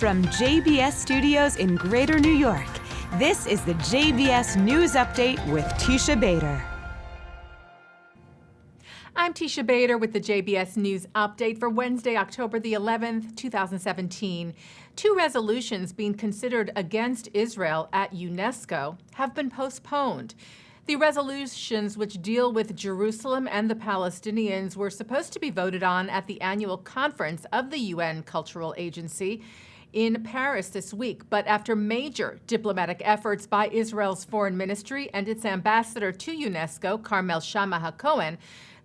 From JBS Studios in Greater New York, this is the JBS News Update with Teisha Bader. I'm Teisha Bader with the JBS News Update for Wednesday, October the 11th, 2017. Two resolutions being considered against Israel at UNESCO have been postponed. The resolutions, which deal with Jerusalem and the Palestinians, were supposed to be voted on at the annual conference of the UN Cultural Agency in Paris this week. But after major diplomatic efforts by Israel's foreign ministry and its ambassador to UNESCO, Carmel Shaama-Hacohen,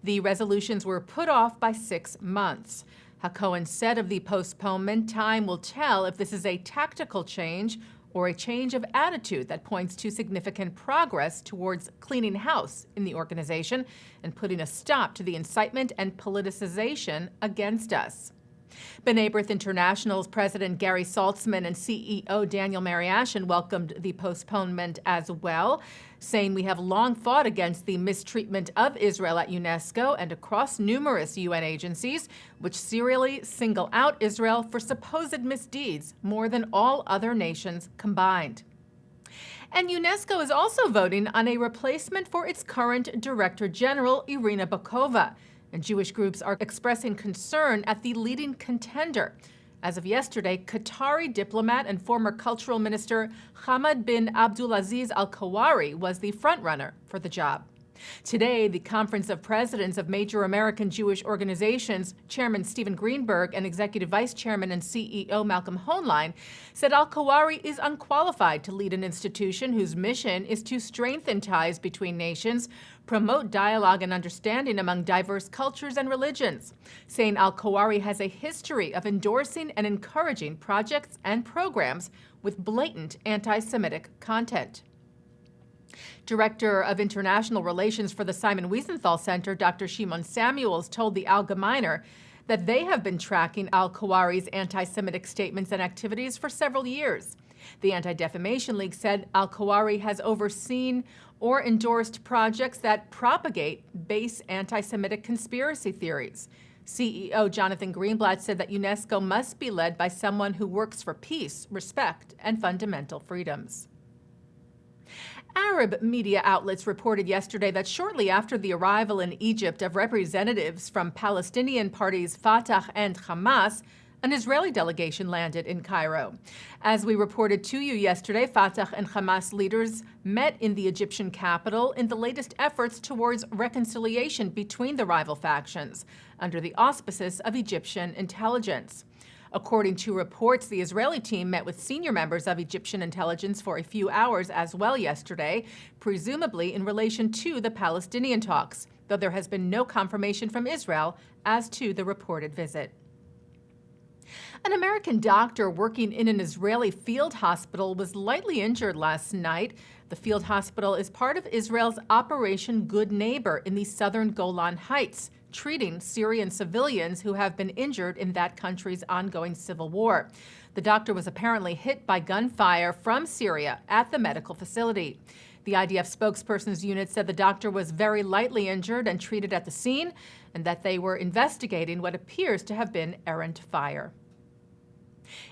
the resolutions were put off by 6 months. Hacohen said of the postponement, time will tell if this is a tactical change or a change of attitude that points to significant progress towards cleaning house in the organization and putting a stop to the incitement and politicization against us. B'nai B'rith International's President Gary Saltzman and CEO Daniel Mariashin welcomed the postponement as well, saying we have long fought against the mistreatment of Israel at UNESCO and across numerous UN agencies, which serially single out Israel for supposed misdeeds more than all other nations combined. And UNESCO is also voting on a replacement for its current Director-General, Irina Bokova. And Jewish groups are expressing concern at the leading contender. As of yesterday, Qatari diplomat and former cultural minister Hamad bin Abdulaziz Al-Kawari was the frontrunner for the job. Today, the Conference of Presidents of Major American Jewish Organizations, Chairman Stephen Greenberg and Executive Vice Chairman and CEO Malcolm Hoenlein said Al-Kawari is unqualified to lead an institution whose mission is to strengthen ties between nations, promote dialogue and understanding among diverse cultures and religions, saying Al-Kawari has a history of endorsing and encouraging projects and programs with blatant anti-Semitic content. Director of International Relations for the Simon Wiesenthal Center, Dr. Shimon Samuels, told the Al-Gemeiner that they have been tracking Al-Kawari's anti-Semitic statements and activities for several years. The Anti-Defamation League said Al-Kawari has overseen or endorsed projects that propagate base anti-Semitic conspiracy theories. CEO Jonathan Greenblatt said that UNESCO must be led by someone who works for peace, respect, and fundamental freedoms. Arab media outlets reported yesterday that shortly after the arrival in Egypt of representatives from Palestinian parties Fatah and Hamas, an Israeli delegation landed in Cairo. As we reported to you yesterday, Fatah and Hamas leaders met in the Egyptian capital in the latest efforts towards reconciliation between the rival factions, under the auspices of Egyptian intelligence. According to reports, the Israeli team met with senior members of Egyptian intelligence for a few hours as well yesterday, presumably in relation to the Palestinian talks, though there has been no confirmation from Israel as to the reported visit. An American doctor working in an Israeli field hospital was lightly injured last night. The field hospital is part of Israel's Operation Good Neighbor in the southern Golan Heights, treating Syrian civilians who have been injured in that country's ongoing civil war. The doctor was apparently hit by gunfire from Syria at the medical facility. The IDF spokesperson's unit said the doctor was very lightly injured and treated at the scene, and that they were investigating what appears to have been errant fire.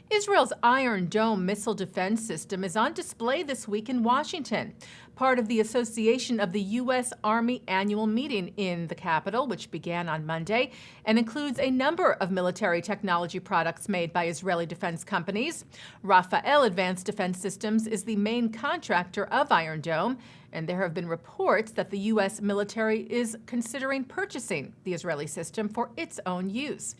Israel's Iron Dome missile defense system is on display this week in Washington, part of the Association of the U.S. Army annual meeting in the Capitol, which began on Monday, and includes a number of military technology products made by Israeli defense companies. Rafael Advanced Defense Systems is the main contractor of Iron Dome, and there have been reports that the U.S. military is considering purchasing the Israeli system for its own use.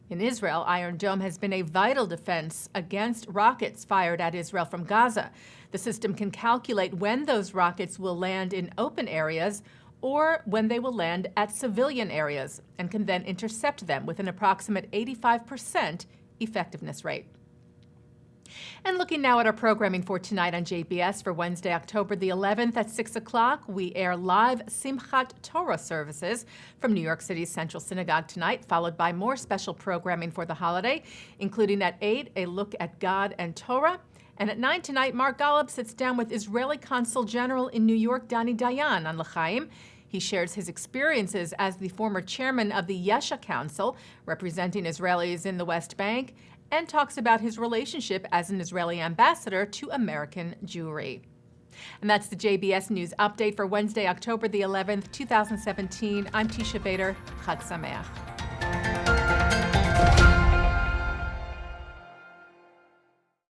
In Israel, Iron Dome has been a vital defense against rockets fired at Israel from Gaza. The system can calculate when those rockets will land in open areas or when they will land at civilian areas, and can then intercept them with an approximate 85% effectiveness rate. And looking now at our programming for tonight on JBS for Wednesday, October the 11th at 6 o'clock, we air live Simchat Torah services from New York City's Central Synagogue tonight, followed by more special programming for the holiday, including at 8, a look at God and Torah. And at 9 tonight, Mark Golub sits down with Israeli Consul General in New York, Dani Dayan, on L'chaim. He shares his experiences as the former chairman of the Yesha Council, representing Israelis in the West Bank, and talks about his relationship as an Israeli ambassador to American Jewry. And that's the JBS News Update for Wednesday, October the 11th, 2017. I'm Teisha Bader. Chag Sameach.